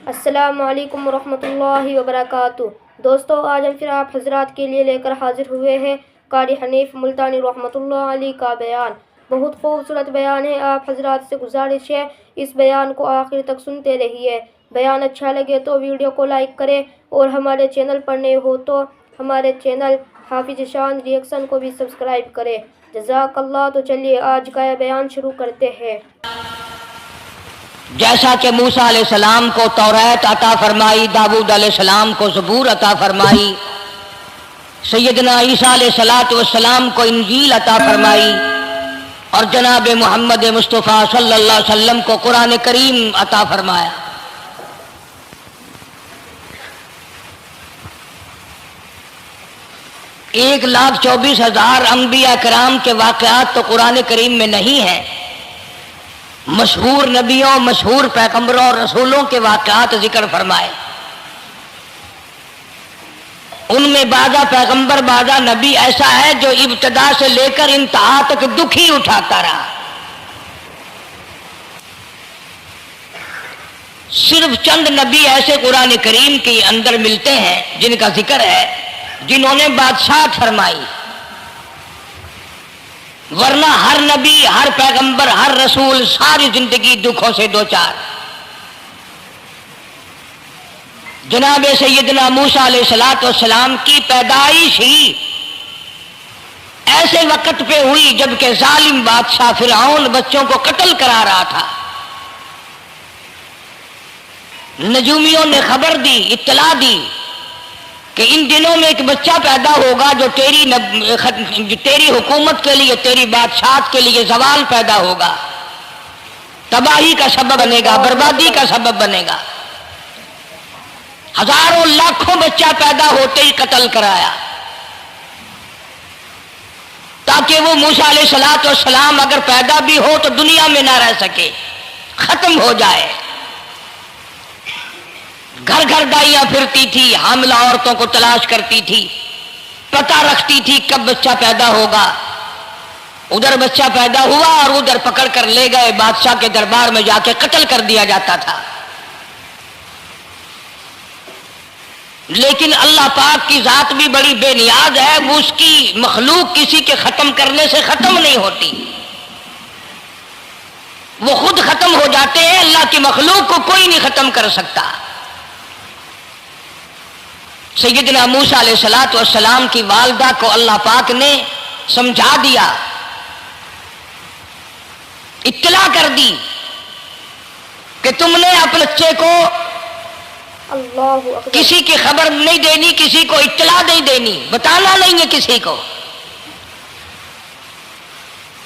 السلام علیکم ورحمۃ اللہ وبرکاتہ۔ دوستو، آج ہم پھر آپ حضرات کے لیے لے کر حاضر ہوئے ہیں قاری حنیف ملتانی رحمۃ اللہ علیہ کا بیان۔ بہت خوبصورت بیان ہے، آپ حضرات سے گزارش ہے اس بیان کو آخر تک سنتے رہیے۔ بیان اچھا لگے تو ویڈیو کو لائک کریں اور ہمارے چینل پر نئے ہو تو ہمارے چینل حافظ شان ریئیکشن کو بھی سبسکرائب کریں۔ جزاک اللہ۔ تو چلیے آج کا یہ بیان شروع کرتے ہیں۔ جیسا کہ موسیٰ علیہ السلام کو توریت عطا فرمائی، داؤد علیہ السلام کو زبور عطا فرمائی، سیدنا عیسیٰ علیہ السلام کو انجیل عطا فرمائی، اور جناب محمد مصطفیٰ صلی اللہ علیہ وسلم کو قرآن کریم عطا فرمایا۔ ایک 1,24,000 انبیاء کرام کے واقعات تو قرآن کریم میں نہیں ہیں، مشہور نبیوں، مشہور پیغمبروں اور رسولوں کے واقعات ذکر فرمائے۔ ان میں بعضا پیغمبر، بعضا نبی ایسا ہے جو ابتدا سے لے کر انتہا تک دکھ ہی اٹھاتا رہا۔ صرف چند نبی ایسے قرآن کریم کے اندر ملتے ہیں جن کا ذکر ہے، جنہوں نے بادشاہت فرمائی، ورنہ ہر نبی، ہر پیغمبر، ہر رسول ساری زندگی دکھوں سے دوچار۔ جناب سیدنا موسیٰ علیہ السلام کی پیدائش ہی ایسے وقت پہ ہوئی جبکہ ظالم بادشاہ فرعون بچوں کو قتل کرا رہا تھا۔ نجومیوں نے خبر دی، اطلاع دی کہ ان دنوں میں ایک بچہ پیدا ہوگا جو تیری حکومت کے لیے، تیری بادشاہت کے لیے زوال پیدا ہوگا، تباہی کا سبب بنے گا، بربادی کا سبب بنے گا۔ ہزاروں لاکھوں بچہ پیدا ہوتے ہی قتل کرایا تاکہ وہ موسیٰ علیہ السلام اگر پیدا بھی ہو تو دنیا میں نہ رہ سکے، ختم ہو جائے۔ گھر گھر دائیاں پھرتی تھی، حاملہ عورتوں کو تلاش کرتی تھی، پتہ رکھتی تھی کب بچہ پیدا ہوگا۔ ادھر بچہ پیدا ہوا اور ادھر پکڑ کر لے گئے، بادشاہ کے دربار میں جا کے قتل کر دیا جاتا تھا۔ لیکن اللہ پاک کی ذات بھی بڑی بے نیاز ہے، وہ اس کی مخلوق کسی کے ختم کرنے سے ختم نہیں ہوتی، وہ خود ختم ہو جاتے ہیں۔ اللہ کی مخلوق کو کوئی نہیں ختم کر سکتا۔ سیدنا موسیٰ علیہ السلام کی والدہ کو اللہ پاک نے سمجھا دیا، اطلاع کر دی کہ تم نے اپنے بچے کو کسی کی خبر نہیں دینی، کسی کو اطلاع نہیں دینی، بتانا نہیں ہے کسی کو،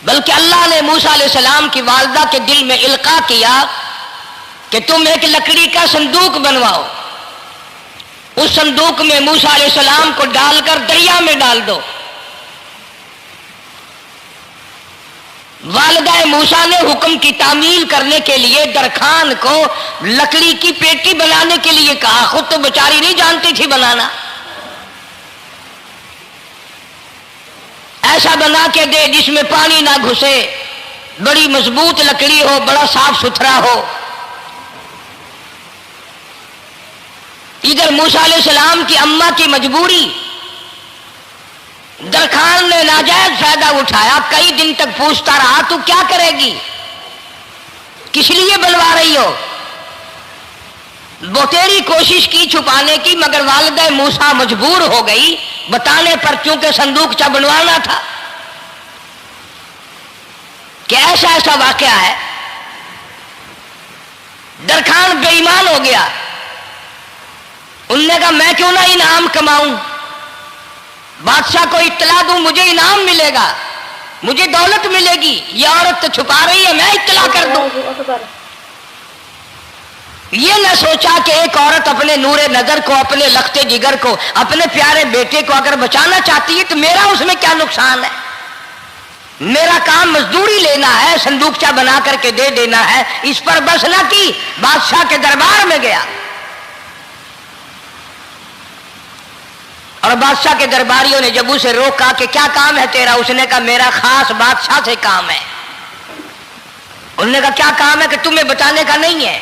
بلکہ اللہ نے موسیٰ علیہ السلام کی والدہ کے دل میں القاء کیا کہ تم ایک لکڑی کا صندوق بنواؤ، اس صندوق میں موسیٰ علیہ السلام کو ڈال کر دریا میں ڈال دو۔ والدہ موسیٰ نے حکم کی تعمیل کرنے کے لیے درخان کو لکڑی کی پیٹی بنانے کے لیے کہا، خود تو بیچاری نہیں جانتی تھی بنانا۔ ایسا بنا کے دے جس میں پانی نہ گھسے، بڑی مضبوط لکڑی ہو، بڑا صاف ستھرا ہو۔ ادھر موسیٰ علیہ السلام کی اماں کی مجبوری، درخان نے ناجائز فائدہ اٹھایا، کئی دن تک پوچھتا رہا تو کیا کرے گی، کس لیے بنوا رہی ہو؟ بتیری کوشش کی چھپانے کی، مگر والدہ موسیٰ مجبور ہو گئی بتانے پر، چونکہ صندوق چا بنوانا تھا۔ کہ ایسا واقعہ ہے، درخان بے ایمان ہو گیا۔ انہوں نے کہا میں کیوں نہ انعام کماؤں، بادشاہ کو اطلاع دوں، مجھے انعام ملے گا، مجھے دولت ملے گی، یہ عورت تو چھپا رہی ہے، میں اطلاع کر دوں۔ یہ نہ سوچا کہ ایک عورت اپنے نور نظر کو، اپنے لخت جگر کو، اپنے پیارے بیٹے کو اگر بچانا چاہتی ہے تو میرا اس میں کیا نقصان ہے، میرا کام مزدوری لینا ہے، صندوقچہ بنا کر کے دے دینا ہے۔ اس پر بس نہ کی، بادشاہ کے دربار میں گیا اور بادشاہ کے درباریوں نے جب اسے روکا کہ کیا کام ہے تیرا، اس نے کہا میرا خاص بادشاہ سے کام ہے۔ انہوں نے کہا کیا کام ہے؟ کہ تمہیں بتانے کا نہیں ہے،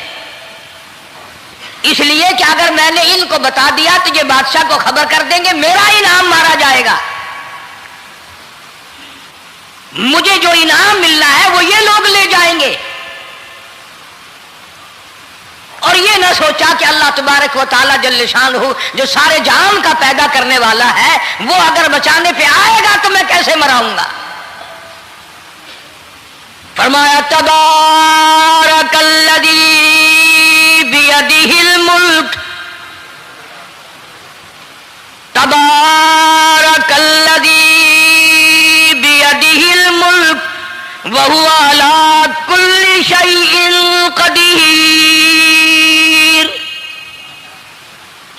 इसलिए कि अगर मैंने इनको बता दिया तो ये बादशाह को खबर कर देंगे, मेरा इनाम मारा जाएगा, मुझे जो इनाम मिलना है वो ये लोग ले जाएंगे। और ये न सोचा कि अल्लाह तबारक व तआला जल्ल शानहू जो सारे जहान का पैदा करने वाला है, वो अगर बचाने पे आएगा तो मैं कैसे मराऊंगा। फरमाया तबारकल्लज़ी बियदिहिल मुल्क, तबारकल्लज़ी बियदिहिल मुल्क व हुवा अला कुल्लि शैइन क़दीर।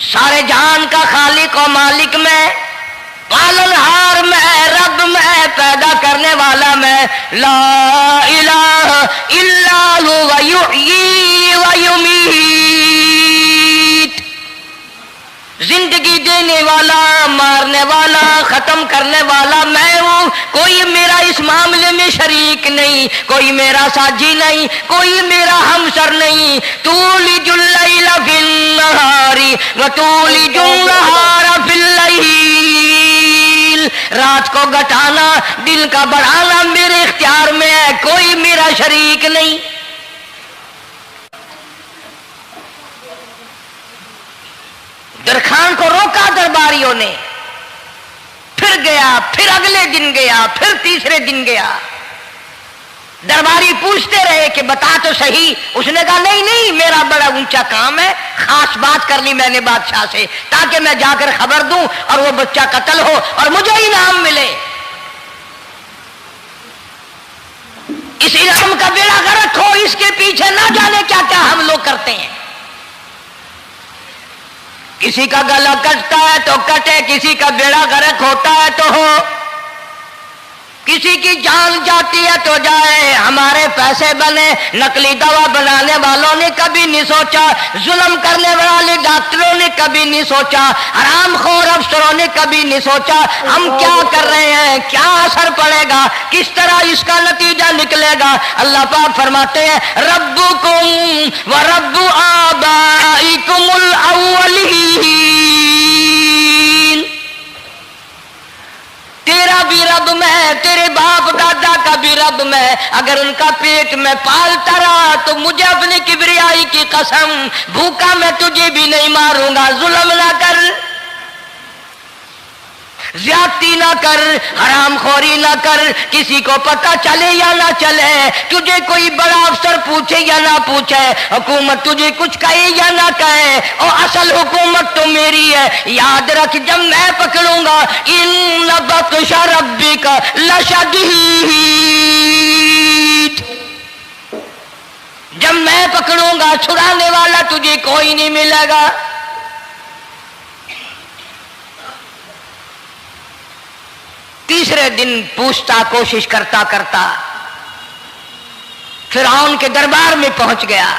सारे जहान का खालिक और मालिक मैं, पालनहार मैं, रब मैं, पैदा करने वाला मैं, ला इलाहा इल्ला हुवा युहयी व युमीत। जिंदगी देने वाला, मारने वाला, खत्म करने वाला मैं हूं। कोई मेरा इस मामले में शरीक नहीं, कोई मेरा साझी नहीं, कोई मेरा हमसर नहीं। तूलिजुल लैला फिन नहारी व तूलिजुन नहारा फिल लैल। रात को घटाना, दिन का बढ़ाना मेरे इख्तियार में है, कोई मेरा शरीक नहीं। दरखान को रोका दरबारियों ने, फिर गया, फिर अगले दिन गया, फिर तीसरे दिन गया। दरबारी पूछते रहे कि बता तो सही। उसने कहा नहीं नहीं, मेरा बड़ा ऊंचा काम है, खास बात करनी मैंने बादशाह से, ताकि मैं जाकर खबर दूं और वो बच्चा कत्ल हो और मुझे इनाम मिले। इस इनाम का बेड़ा गर्क हो, इसके पीछे ना जाने क्या क्या हम लोग करते हैं। किसी का गला कटता है तो कटे, किसी का बेड़ा गर्क होता है तो हो, किसी की जान जाती है तो जाए, हमारे पैसे बने। नकली दवा बनाने वालों ने कभी नहीं सोचा, जुल्म करने वाले डॉक्टरों ने कभी नहीं सोचा, हरामखोर अफसरों ने कभी नहीं सोचा हम क्या कर रहे हैं, क्या असर पड़ेगा, किस तरह इसका नतीजा निकलेगा। अल्लाह पाक फरमाते हैं रब्बुकुम व रब्बु आबाइकुमुल अव्वलीन। तेरा भी रब मैं, तेरे बाप दादा का भी रब मैं। अगर उनका पेट में पालता रहा तो मुझे अपनी किबरियाई की कसम, भूखा मैं तुझे भी नहीं मारूंगा। जुल्म ना कर, ज्यादती ना कर, हरामखोरी ना कर, किसी को पता चले या ना चले, तुझे कोई बड़ा अफसर पूछे या ना पूछे, हुकूमत तुझे कुछ कहे या ना कहे, और असल हुकूमत तो मेरी है। याद रख जब मैं पकड़ूंगा, इन्न बत्शा रब्बिका लशदीद। जब मैं पकड़ूंगा, छुड़ाने वाला तुझे कोई नहीं मिलेगा। तीसरे दिन पूछता, कोशिश करता करता फिरौन के दरबार में पहुंच गया,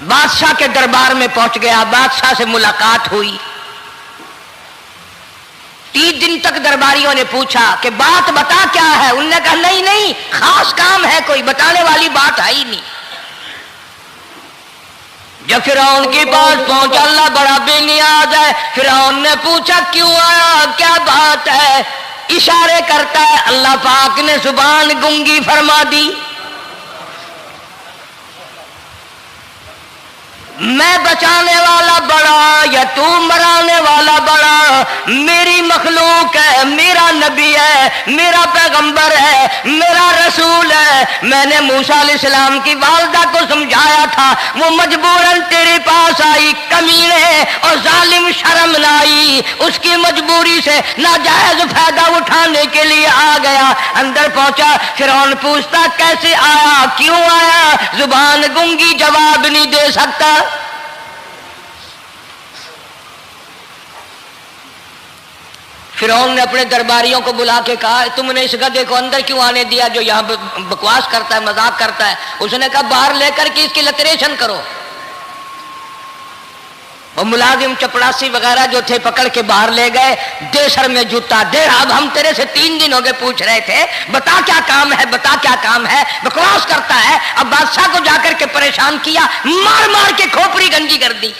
बादशाह के दरबार में पहुंच गया। बादशाह से मुलाकात हुई। 3 दिन तक दरबारियों ने पूछा कि बात बता क्या है। उन्होंने कहा नहीं नहीं, खास काम है, कोई बताने वाली बात है ही नहीं। जब फिरौन के पास पहुंचा, अल्लाह बड़ा बेनियाज है। फिरौन ने पूछा क्यों आया, क्या बात है। इशारे करता है, अल्लाह पाक ने जुबान गुंगी फरमा दी। मैं बचाने वाला बड़ा या तू मराने वाला बड़ा, मेरी मखलूक है, मेरा नबी है, मेरा पैगंबर है, मेरा रसूल है। मैंने मूसा अलैहिस्सलाम की वालिदा को समझाया था, वो मजबूरन तेरे पास आई, कमीने और जालिम शर्म न आई, उसकी मजबूरी से नाजायज फायदा उठाने के लिए आ गया। अंदर पहुंचा, फिरौन पूछता कैसे आया, क्यों आया। जुबान गुंगी, जवाब नहीं दे सकता। फिरौन ने अपने दरबारियों को बुला के कहा तुमने इस गधे को अंदर क्यों आने दिया जो यहाँ बकवास करता है, मजाक करता है। उसने कहा बाहर लेकर के इसकी लतरेशन करो। और मुलाजिम चपड़ासी वगैरह जो थे पकड़ के बाहर ले गए। दे सर में जूता दे। अब हम तेरे से 3 दिन हो गए पूछ रहे थे, बता क्या काम है, बता क्या काम है, बकवास करता है। अब बादशाह को जाकर के परेशान किया, मार मार के खोपड़ी गंजी कर दी।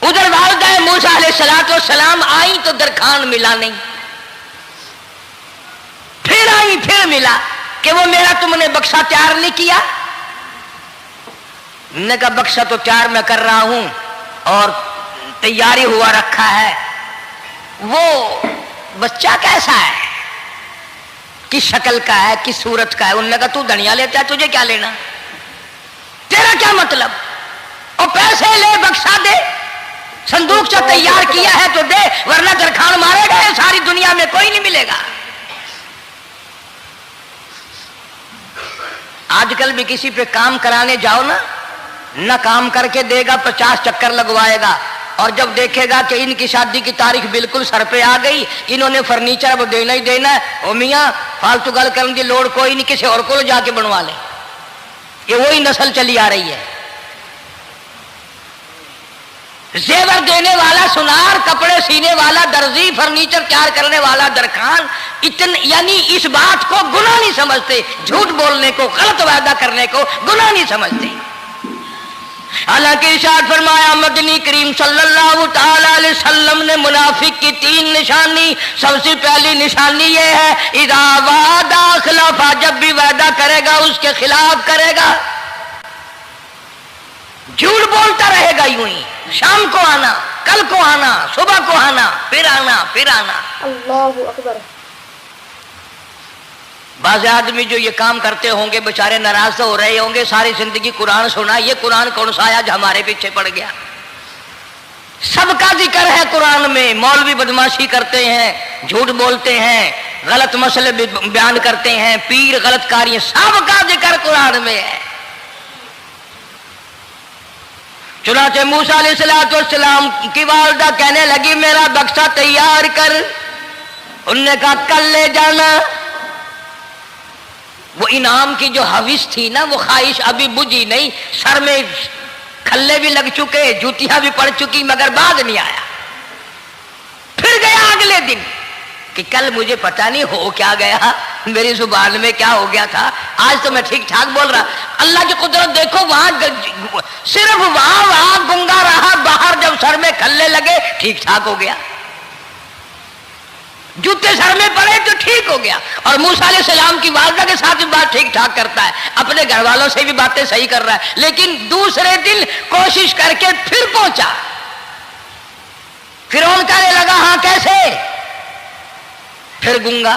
उधर वालिदा मूसा अलैहिस्सलाम आई तो दरखान मिला नहीं, फिर आई फिर मिला कि वो मेरा तुमने बक्सा तैयार नहीं किया। ने कहा बक्सा तो तैयार मैं कर रहा हूं और तैयारी हुआ रखा है। वो बच्चा कैसा है, किस शक्ल का है, किस सूरत का है? उन्होंने कहा तू धनिया लेता है, तुझे क्या लेना, तेरा क्या मतलब? और पैसे ले, बक्सा दे, संदूक से तैयार किया है तो दे, वरना दरखान मारेगा, सारी दुनिया में कोई नहीं मिलेगा। आजकल भी किसी पे काम कराने जाओ ना काम करके देगा, 50 चक्कर लगवाएगा, और जब देखेगा कि इनकी शादी की तारीख बिल्कुल सर पे आ गई, इन्होंने फर्नीचर वो देना ही देना है, ओ मियाँ फालतू गल करने की लोड़ कोई नहीं, किसी और को जाके बनवा ले। ये वही नस्ल चली आ रही है। जेवर देने वाला सुनार, कपड़े सीने वाला दर्जी, फर्नीचर तैयार करने वाला दरखान, यानी इस बात को गुनाह नहीं समझते, झूठ बोलने को, गलत वादा करने को गुनाह नहीं समझते। हालांकि इरशाद फरमाया मदनी करीम सल्लल्लाहु ताला अलैहि वसल्लम ने मुनाफिक की 3 निशानी, सबसे पहली निशानी ये है इदा वादा खिलाफा, जब भी वादा करेगा उसके खिलाफ करेगा, झूठ बोलता रहेगा यूं ही, शाम को आना, कल को आना, सुबह को आना, फिर आना, फिर आना। अल्लाहु अकबर। बाज़ आदमी जो ये काम करते होंगे बेचारे नाराज तो हो रहे होंगे, सारी जिंदगी कुरान सुना, ये कुरान कौन सा आया जो हमारे पीछे पड़ गया? सबका जिक्र है कुरान में। मौलवी बदमाशी करते हैं, झूठ बोलते हैं, गलत मसले बयान करते हैं, पीर गलत कार्य, सबका जिक्र कुरान में है। चुनाचे मूसा अलैहिस्सलाम की वालिदा कहने लगी मेरा बक्सा तैयार कर। उनने कहा कल ले जाना। वो इनाम की जो हविस थी ना, वो ख्वाहिश अभी बुझी नहीं, सर में खल्ले भी लग चुके, जूतियां भी पड़ चुकी, मगर बाद नहीं आया। फिर गया अगले दिन कि कल मुझे पता नहीं हो क्या गया, मेरी जुबान में क्या हो गया था, आज तो मैं ठीक ठाक बोल रहा। अल्लाह की कुदरत देखो, वहां सिर्फ वहां गुंगा रहा, बाहर जब सर में खल्ले लगे ठीक ठाक हो गया, जूते सर में पड़े तो ठीक हो गया। और मूसा अलैहिस्सलाम की वालिदा के साथ भी बात ठीक ठाक करता है, अपने घर वालों से भी बातें सही कर रहा है, लेकिन दूसरे दिन कोशिश करके फिर पहुंचा। फिरौन कहने लगा हाँ कैसे? फिर गूंगा,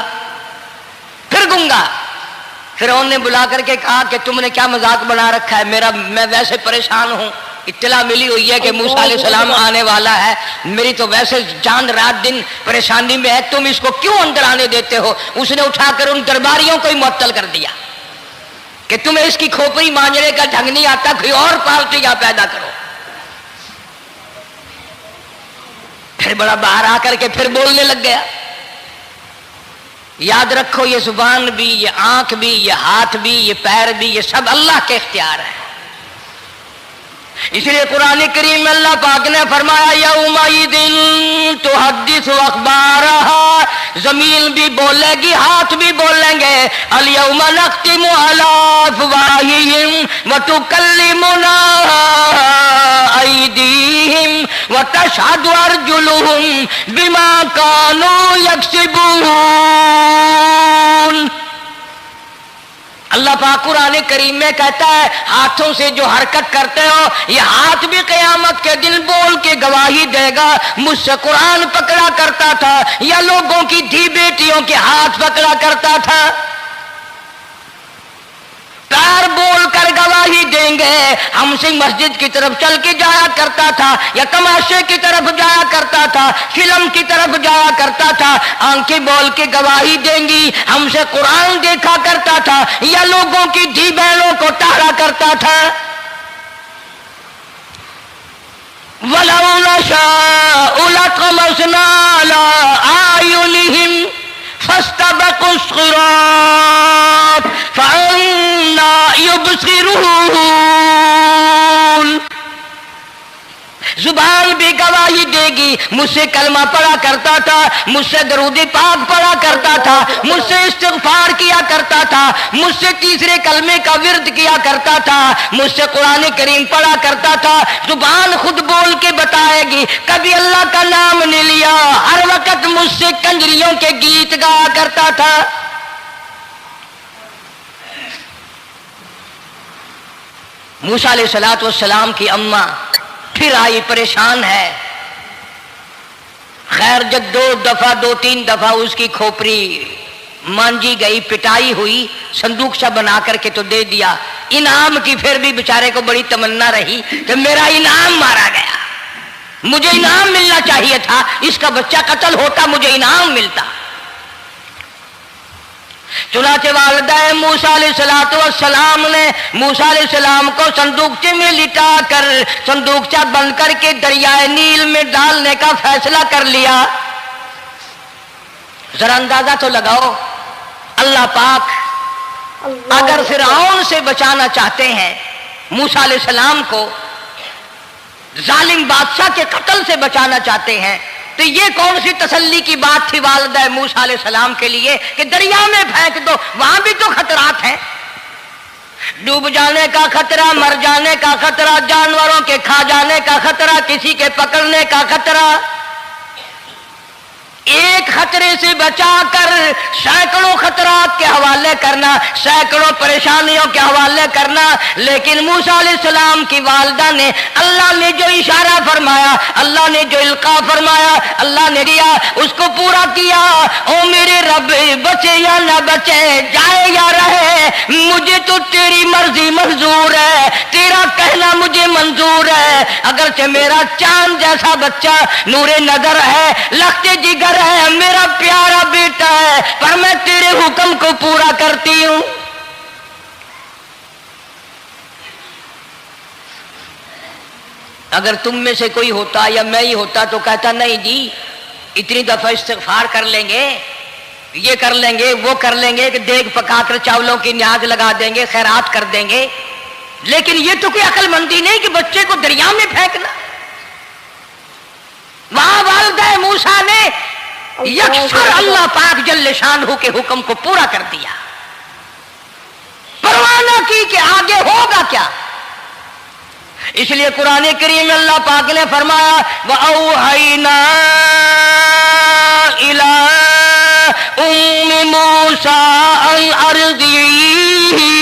फिर गूंगा। फिरौन ने बुला करके कहा कि तुमने क्या मजाक बना रखा है, मैं वैसे परेशान हूं, इत्तला मिली हुई है कि मूसा अलैहिस्सलाम आने वाला है, मेरी तो वैसे चांद रात दिन परेशानी में है, तुम इसको क्यों अंदर आने देते हो? उसने उठाकर उन दरबारियों को ही मुअत्तल कर दिया कि तुम्हें इसकी खोपड़ी मांझने का ढंग नहीं आता, कोई और पार्टी यहां पैदा करो। फिर बड़ा बाहर आकर के फिर बोलने लग गया। याद रखो ये जुबान भी, ये आंख भी, ये हाथ भी, ये पैर भी, ये सब अल्लाह के इख्तियार है। इसलिए कुरान करीम में अल्लाह पाक ने फरमाया यौमइदिन तुहद्दिसु अखबारहा, जमीन भी बोलेगी, हाथ भी बोलेंगे। अल यौमा नख्तिमु अला अफवाहिहिम व तुकल्लिमुना अयदीहिम व तशहदु अर्जुलुहुम बिमा कानू यक्सिबून। अल्लाह पाक कुरान करीम में कहता है हाथों से जो हरकत करते हो, ये हाथ भी क़यामत के दिन बोल के गवाही देगा, मुझसे कुरान पकड़ा करता था या लोगों की धी बेटियों के हाथ पकड़ा करता था। पैर बोल कर गवाही देंगे, हमसे मस्जिद की तरफ चल के जाया करता था या तमाशे की तरफ जाया करता था, फिल्म की तरफ जाया करता था, आंखें बोल के गवाही देंगी, हमसे कुरान देखा करता था या लोगों की धी बहनों को टहरा करता था। वलौ नशाअ लतमसना अला आयुनिहिम फस्तबकुस सिरात फअन्ना युबसिरून। जुबान भी गवाही दे देगी। मुझसे कलमा पढ़ा करता था, मुझसे दरूद पाक पढ़ा करता था, मुझसे इस्तिग़फ़ार किया करता था, मुझसे तीसरे कलमे का विर्द किया करता था, मुझसे कुरान करीम पढ़ा करता था। जुबान खुद बोल के बताएगी, कभी अल्लाह का नाम नहीं लिया, हर वक्त मुझसे कंजरियों के गीत गाया करता था। मूसा अलैहिस्सलातु वस्सलाम की अम्मा फिर आई, परेशान है। खैर जब दो तीन दफा उसकी खोपड़ी मांजी गई, पिटाई हुई, संदूक सा बना करके तो दे दिया। इनाम की फिर भी बेचारे को बड़ी तमन्ना रही कि मेरा इनाम मारा गया, मुझे इनाम मिलना चाहिए था, इसका बच्चा कत्ल होता, मुझे इनाम मिलता। चुनाचे वालिदा मूसा अलैहिस्सलातु वस्सलाम ने मूसा अलैहिस्सलाम को संदूकचे में लिटा कर संदूकचा बंद करके दरियाए नील में डालने का फैसला कर लिया। जरा अंदाजा तो लगाओ, अल्लाह पाक अगर फिरौन से बचाना चाहते हैं, मूसा अलैहिस्सलाम को जालिम बादशाह के कत्ल से बचाना चाहते हैं, तो ये कौन सी तसल्ली की बात थी वालिदा मूसा अलैहिस्सलाम के लिए कि दरिया में फेंक दो, वहां भी तो खतरात हैं, डूब जाने का खतरा, मर जाने का खतरा, जानवरों के खा जाने का खतरा, किसी के पकड़ने का खतरा। एक खतरे से बचाकर सैकड़ों खतरात के हवाले करना, सैकड़ों परेशानियों के हवाले करना। लेकिन मूसा अलैहिस्सलाम की वालिदा ने, अल्लाह ने जो इशारा फरमाया, अल्लाह ने जो इल्का फरमाया, अल्लाह ने दिया, उसको पूरा किया। ओ मेरे रब, बचे या ना बचे, जाए या रहे, मुझे तो तेरी मर्जी मंजूर है, तेरा कहना मुझे मंजूर है। अगरचे मेरा चांद जैसा बच्चा नूरे नजर है, लखते जिगर है, मेरा प्यारा बेटा है, पर मैं तेरे हुक्म को पूरा करती हूं। अगर तुम में से कोई होता या मैं ही होता तो कहता नहीं जी, इतनी दफा इस्तिग़फ़ार कर लेंगे, ये कर लेंगे, वो कर लेंगे, कि देग पकाकर चावलों की न्याज लगा देंगे, खैरात कर देंगे। लेकिन ये तो कोई अक्लमंदी नहीं कि बच्चे को दरिया में फेंकना। वहां वालिदा मूसा ने यकसर अल्लाह पाक जल्ले शानहू के हुक्म को पूरा कर दिया, परवाह न की कि आगे होगा क्या। इसलिए कुरान करीम में अल्लाह पाक ने फरमाया, वअौहैना इला उम्मी मूसा अन अर्ज़िही,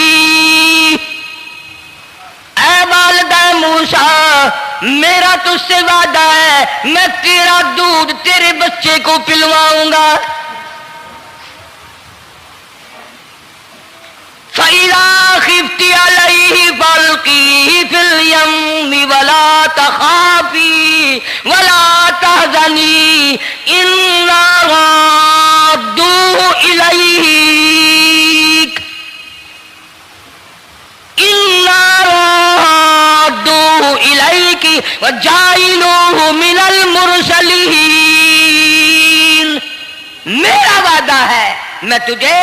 ऐ वालिदा मूसा, मेरा तुझसे वादा है, मैं तेरा दूध तेरे बच्चे को पिलवाऊंगा। फ़इज़ा ख़िफ़्ती अलैहि फ़अल्क़ीही फ़िल यम्मि वला तख़ाफ़ी वला तहज़नी इन्ना राद्दूहु इलैक, इन्ना राद्दूहु इलैकी व जाइलूहु मिनल मुरसलीन। मेरा वादा है, मैं तुझे,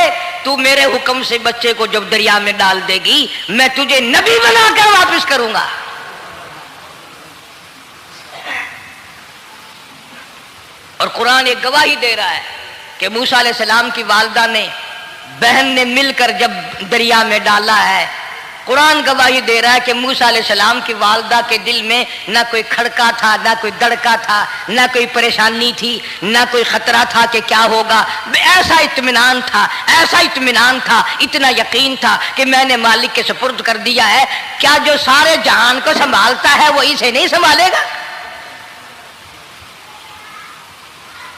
तू मेरे हुक्म से बच्चे को जब दरिया में डाल देगी, मैं तुझे नबी बनाकर वापस करूंगा। और कुरान एक गवाही दे रहा है कि मूसा अलैहिस्सलाम की वालिदा ने, बहन ने मिलकर जब दरिया में डाला है, कुरान गवाही दे रहा है कि मूसा अलैहिस्सलाम की वालिदा के दिल में ना कोई खड़का था, ना कोई दड़का था, ना कोई परेशानी थी, ना कोई खतरा था कि क्या होगा। ऐसा इत्मीनान था, ऐसा इत्मीनान था, इतना यकीन था कि मैंने मालिक के सुपुर्द कर दिया है। क्या जो सारे जहान को संभालता है वो इसे नहीं संभालेगा?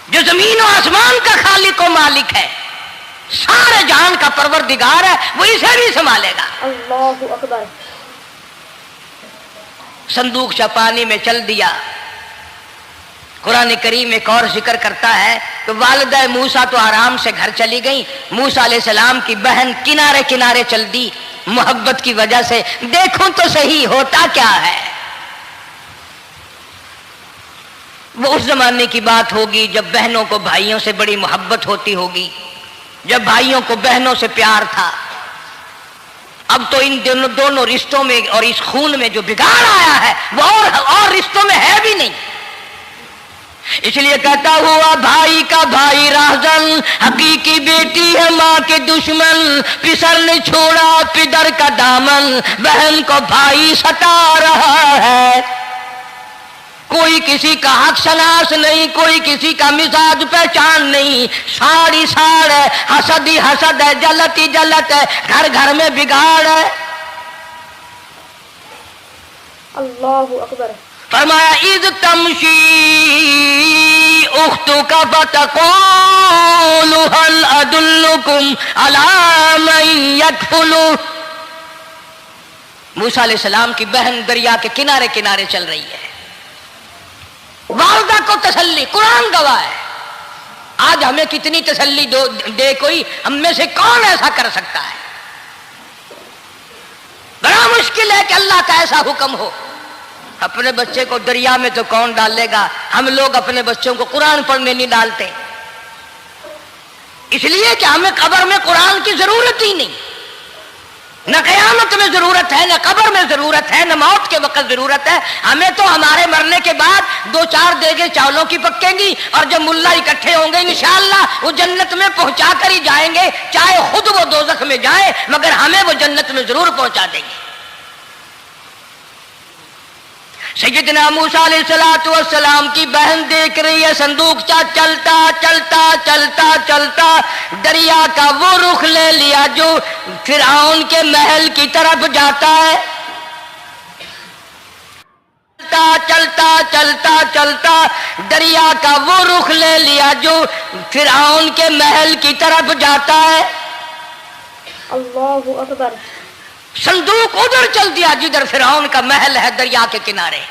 जो जमीन और आसमान का खालिक और मालिक है, सारे जहान का परवरदिगार है, वो इसे भी संभालेगा। अल्लाहु अकबर। संदूक सा पानी में चल दिया। कुरान करीम एक और जिक्र करता है कि वालिदा मूसा तो आराम से घर चली गई, मूसा अलैहिस्सलाम की बहन किनारे किनारे चल दी मोहब्बत की वजह से। देखो तो सही होता क्या है। वो उस जमाने की बात होगी जब बहनों को भाइयों से बड़ी मोहब्बत होती होगी, जब भाइयों को बहनों से प्यार था। अब तो इन दोनों रिश्तों में और इस खून में जो बिगाड़ आया है वो और रिश्तों में है भी नहीं। इसलिए कहता हुआ भाई का भाई राहजन, हकीकी बेटी है माँ के दुश्मन, पिसर ने छोड़ा पिदर का दामन, बहन को भाई सता रहा है। कोई किसी का हक शनास नहीं, कोई किसी का मिजाज पहचान नहीं, साड़ी साड़ है, हसद ही हसद है, जलत ही जलत है, घर घर में बिगाड़ है। अल्लाहु अकबर। फरमाया इज़ तमशी उख्तुका फतक़ूलु हल अदुल्लुकुम अला मन यकफुलु। मूसा अलैहिस्सलाम की बहन दरिया के किनारे किनारे चल रही है, वालदा को तसल्ली, कुरान गवाह है। आज हमें कितनी तसल्ली दे कोई, हम में से कौन ऐसा कर सकता है? बड़ा मुश्किल है कि अल्लाह का ऐसा हुक्म हो। अपने बच्चे को दरिया में तो कौन डालेगा? हम लोग अपने बच्चों को कुरान पढ़ने नहीं डालते, इसलिए कि हमें कब्र में कुरान की जरूरत ही नहीं। न कयामत में जरूरत है, न कब्र में जरूरत है, न मौत के वक्त जरूरत है। हमें तो हमारे मरने के बाद 2-4 देगे चावलों की पकेंगी, और जब मुल्ला इकट्ठे होंगे इंशाअल्लाह वो जन्नत में पहुंचा कर ही जाएंगे, चाहे खुद वो दोजख में जाए, मगर हमें वो जन्नत में जरूर पहुंचा देंगे। सैयदना मूसा अलैहिस्सलातु वस्सलाम की बहन देख रही है, संदूकचा चलता चलता चलता चलता दरिया का वो रुख ले लिया जो फिरौन के महल की तरफ जाता है। चलता चलता चलता चलता दरिया का वो रुख ले लिया जो फिरौन के महल की तरफ जाता है। अल्लाहु अकबर। संदूक उधर चल दिया जिधर फिरौन का महल है, दरिया के किनारे।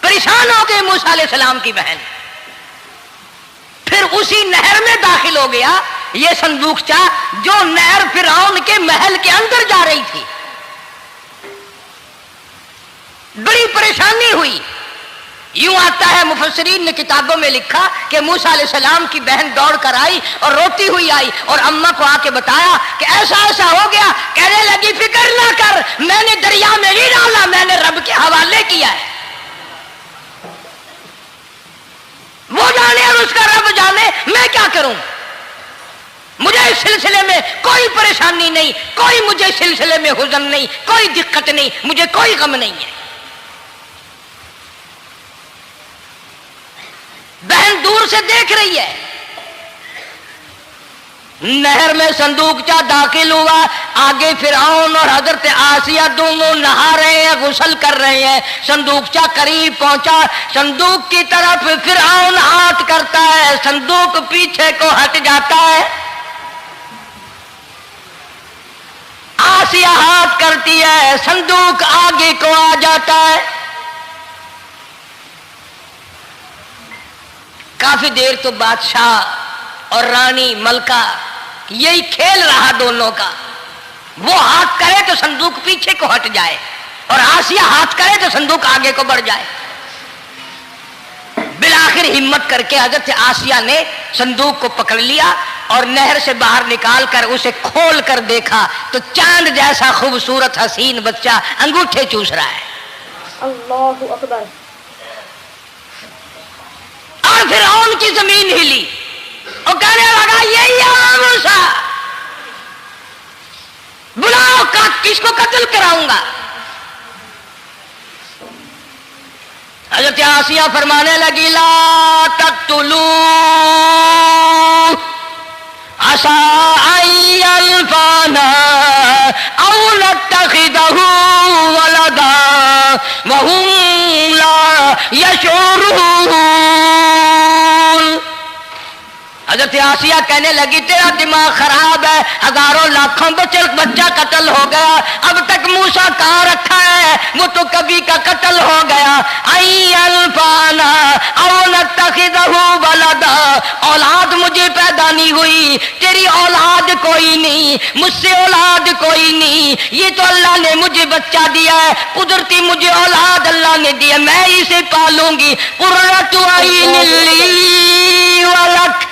परेशान हो गए मूसा अलैहिस्सलाम की बहन, फिर उसी नहर में दाखिल हो गया ये संदूकचा जो नहर फिरौन के महल के अंदर जा रही थी। बड़ी परेशानी हुई। यूं आता है, मुफस्सिरीन ने किताबों में लिखा कि मूसा अलैहिस्सलाम की बहन दौड़ कर आई और रोती हुई आई और अम्मा को आके बताया कि ऐसा ऐसा हो गया। कहने लगी फिक्र ना कर, मैंने दरिया में नहीं डाला, मैंने रब के हवाले किया है। वो जाने और उसका रब जाने, मैं क्या करूं? मुझे इस सिलसिले में कोई परेशानी नहीं, कोई मुझे इस सिलसिले में हुज़न नहीं, कोई दिक्कत नहीं, मुझे कोई गम नहीं है। बहन दूर से देख रही है। नहर में संदूकचा दाखिल हुआ, आगे फिरौन और हजरत आसिया दोनों नहा रहे हैं, गुस्ल कर रहे हैं। संदूकचा करीब पहुंचा, संदूक की तरफ फिरौन हाथ करता है, संदूक पीछे को हट जाता है। आसिया हाथ करती है, संदूक आगे को आ जाता है। काफी देर तो बादशाह और रानी मलका यही खेल रहा दोनों का। वो हाथ करे तो संदूक पीछे को हट जाए और आसिया हाथ करे तो संदूक आगे को बढ़ जाए। बिलाखिर हिम्मत करके हजरत आसिया ने संदूक को पकड़ लिया और नहर से बाहर निकाल कर उसे खोल कर देखा तो चांद जैसा खूबसूरत हसीन बच्चा अंगूठे चूस रहा है। अल्लाहु अकबर। और फिरौन की जमीन हिली और कहने लगा यही है मूसा, बुलाओ का किसको कत्ल कराऊंगा। हजरत आसिया फरमाने लगी ला तक़्तुलू असा अयल्फाना औ नत्तखिदहु वलदा वहुम ला यशऊरून। हजरत आसिया कहने लगी तेरा दिमाग खराब है, हजारों लाखों बच्चा कत्ल हो गया, अब तक मूसा कहाँ रखा है, वो तो कभी का कत्ल हो गया। अयल्फाना औ नत्तखिदहु वलदा, औलाद मुझे पैदा नहीं हुई, तेरी औलाद कोई नहीं, मुझसे औलाद कोई नहीं, ये तो अल्लाह ने मुझे बच्चा दिया है, कुदरती मुझे औलाद अल्लाह ने दिया, मैं इसे पालूंगी। कुर्रतु अय्निन ली वलक,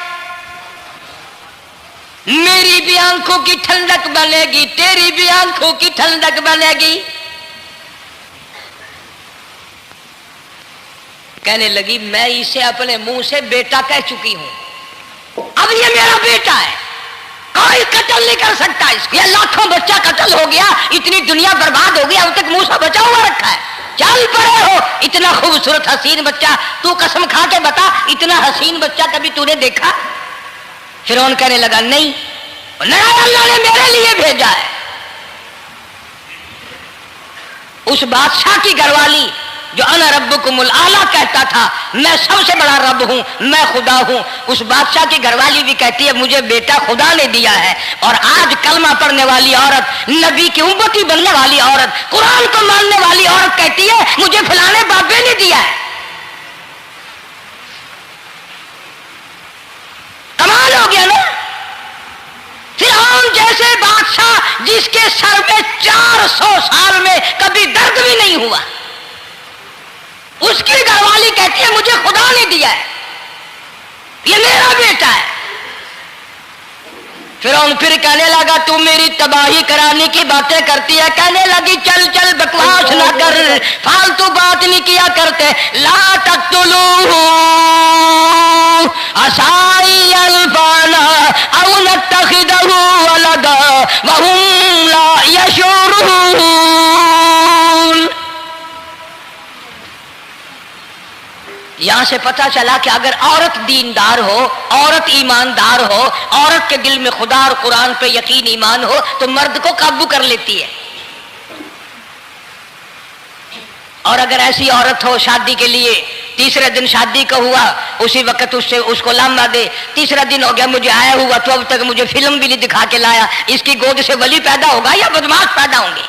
मेरी भी आंखों की ठंडक बनेगी, तेरी भी आंखों की ठंडक बनेगी। कहने लगी मैं इसे अपने मुंह से बेटा कह चुकी हूं, अब ये मेरा बेटा है, कोई कत्ल नहीं कर सकता इसको। ये लाखों बच्चा कत्ल हो गया, इतनी दुनिया बर्बाद हो गई, अब तक मूसा बचा हुआ रखा है। चल पड़े हो, इतना खूबसूरत हसीन बच्चा, तू कसम खा के बता इतना हसीन बच्चा कभी तूने देखा? फिरौन कहने लगा नहीं, अल्लाह ने मेरे लिए भेजा है। उस बादशाह की घरवाली जो अना रब्बुकुमुल आला कहता था, मैं सबसे बड़ा रब हूं, मैं खुदा हूं, उस बादशाह की घरवाली भी कहती है मुझे बेटा खुदा ने दिया है। और आज कलमा पढ़ने वाली औरत, नबी की उम्मती बनने वाली औरत, कुरान को मानने वाली औरत कहती है मुझे फलाने बाबे ने दिया है। कमाल हो गया ना। फिरौन जैसे बादशाह जिसके सर में 400 साल में कभी दर्द भी नहीं हुआ, उसकी घरवाली कहती है मुझे खुदा ने दिया है, ये मेरा बेटा है। फिरौन फिर कहने लगा तू मेरी तबाही कराने की बातें करती है। कहने लगी चल चल बकवास ना कर, फालतू बात नहीं किया करते। ला तक़्तुलूहु असाई अल्फाना औ नत्तखिदहु वलदा वहुम ला यशऊरून। यहां से पता चला कि अगर औरत दीनदार हो, औरत ईमानदार हो, औरत के दिल में खुदा और कुरान पे यकीन ईमान हो तो मर्द को काबू कर लेती है। और अगर ऐसी औरत हो शादी के लिए, तीसरे दिन शादी का हुआ, उसी वक्त उससे उसको लामा दे, तीसरा दिन हो गया मुझे आया हुआ तो अब तक मुझे फिल्म भी नहीं दिखा के लाया, इसकी गोद से वली पैदा होगा या बदमाश पैदा होंगे।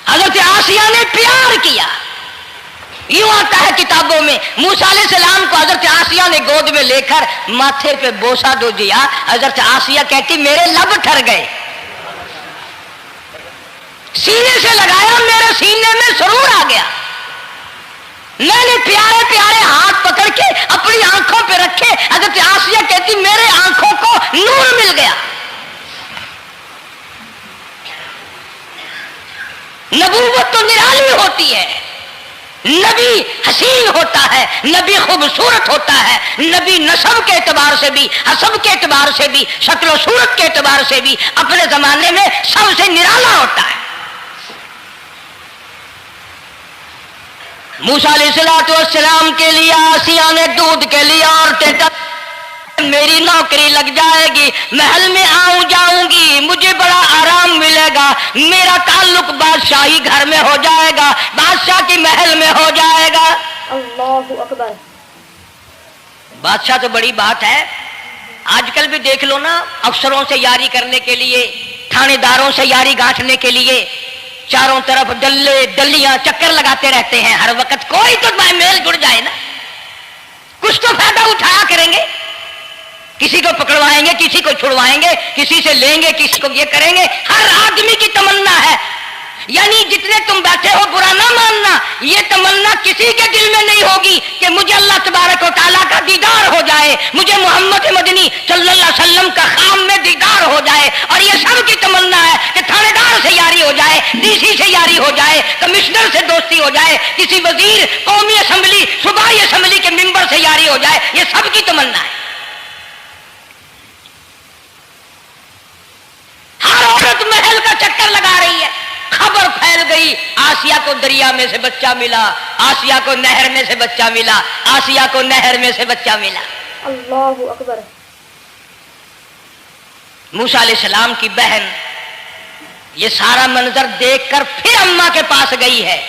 हज़रत आसिया ने प्यार किया, यूं आता है किताबों में, मूसा अलैहिस्सलाम को हज़रत आसिया ने गोद में लेकर माथे पे बोसा दो दिया। हज़रत आसिया कहती मेरे लब ठर गए, सीने से लगाया मेरे सीने में सुरूर आ गया, मैंने प्यारे प्यारे हाथ पकड़ के अपनी आंखों पे रखे। हज़रत आसिया कहती मेरे आंखों को नूर मिल गया। नबूवत तो निराली होती है, नबी हसीन होता है, नबी खूबसूरत होता है, नबी नसब के एतबार से भी, हसब के एतबार से भी, शक्ल सूरत के एतबार से भी अपने जमाने में सबसे निराला होता है। मूसा अलैहिस्सलाम के लिए आसिया ने दूध के लिए औरतें मेरी नौकरी लग जाएगी, महल में आऊं जाऊंगी, मुझे बड़ा आराम मिलेगा, मेरा ताल्लुक बादशाही घर में हो जाएगा, बादशाह की महल में हो जाएगा। अल्लाहु अकबर। बादशाह तो बड़ी बात है, आजकल भी देख लो ना, अफसरों से यारी करने के लिए, थानेदारों से यारी गांठने के लिए चारों तरफ डल्ले डल्लियां चक्कर लगाते रहते हैं हर वक्त। कोई तो मेल जुड़ जाए ना, कुछ तो फायदा उठाया करेंगे, किसी को पकड़वाएंगे, किसी को छुड़वाएंगे, किसी से लेंगे, किसी को ये करेंगे। हर आदमी की तमन्ना है, यानी जितने तुम बैठे हो बुरा ना मानना, ये तमन्ना किसी के दिल में नहीं होगी कि मुझे अल्लाह तबारक व तआला का दीदार हो जाए, मुझे मोहम्मद मदनी सल्लल्लाहु अलैहि वसल्लम का खाम में दीदार हो जाए। और ये सब की तमन्ना है कि थानेदार से यारी हो जाए, डीसी से यारी हो जाए, कमिश्नर से दोस्ती हो जाए, किसी वजीर, कौमी असम्बली, सूबाई असम्बली के मेंबर से यारी हो जाए, ये सब की तमन्ना है। हर औरत महल का चक्कर लगा रही है। खबर फैल गई, आसिया को दरिया में से बच्चा मिला, आसिया को नहर में से बच्चा मिला, आसिया को नहर में से बच्चा मिला। अल्लाहु अकबर। मूसा अलैहिस्सलाम की बहन ये सारा मंजर देखकर फिर अम्मा के पास गई है।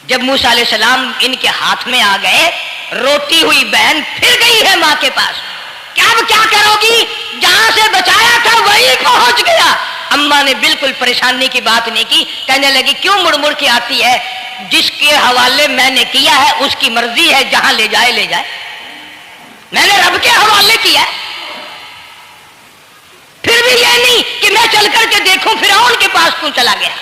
जब मूसा अलैहिस्सलाम इनके हाथ में आ गए, रोती हुई बहन फिर गई है मां के पास। अब क्या करोगी, जहां से बचाया था वही पहुंच गया। अम्मा ने बिल्कुल परेशानी की बात नहीं की, कहने लगी क्यों मुड़ मुड़ के आती है, जिसके हवाले मैंने किया है उसकी मर्जी है, जहां ले जाए ले जाए, मैंने रब के हवाले किया है। फिर भी ये नहीं कि मैं चल करके देखूं फिरौन के पास क्यों चला गया।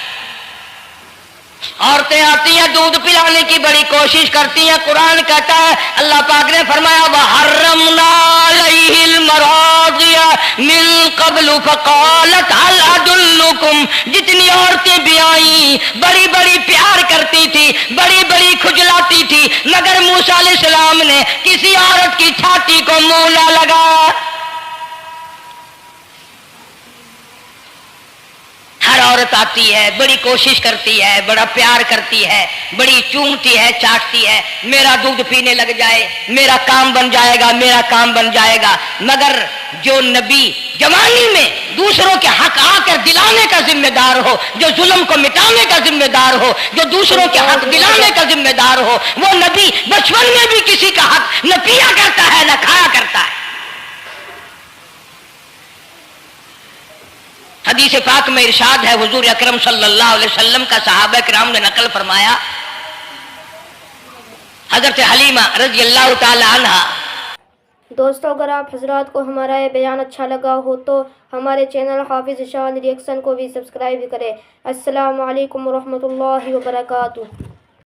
औरतें आती हैं, दूध पिलाने की बड़ी कोशिश करती हैं। कुरान कहता है, अल्लाह पाक ने फरमाया वहर्रमना अलैहिल मरादिया मिन قبل فقالت هل ادلکم، جتنی عورتیں بھی آئیں بڑی بڑی پیار کرتی تھی، بڑی بڑی کھجلاتی تھی، مگر موسیٰ علیہ السلام نے کسی عورت کی چھاتی کو منہ نہ لگا۔ ہر عورت آتی ہے، بڑی کوشش کرتی ہے، بڑا پیار کرتی ہے، بڑی چومتی ہے، چاٹتی ہے، میرا دودھ پینے لگ جائے، میرا کام بن جائے گا، میرا کام بن جائے گا۔ مگر جو نبی جوانی میں دوسروں کے حق آ کر دلانے کا ذمہ دار ہو، جو ظلم کو مٹانے کا ذمہ دار ہو، جو دوسروں کے حق دلانے کا ذمہ دار ہو، وہ نبی بچپن میں بھی کسی کا حق نہ پیا کرتا ہے نہ کھایا کرتا ہے۔ حدیث پاک میں ارشاد ہے، حضور اکرم صلی اللہ علیہ وسلم کا صحابہ کرام نے نقل فرمایا، حضرت حلیمہ رضی اللہ تعالی عنہا۔ دوستو اگر آپ حضرات کو ہمارا یہ بیان اچھا لگا ہو تو ہمارے چینل حافظ ارشاد ریئیکشن کو بھی سبسکرائب کریں۔ السلام علیکم ورحمۃ اللہ وبرکاتہ۔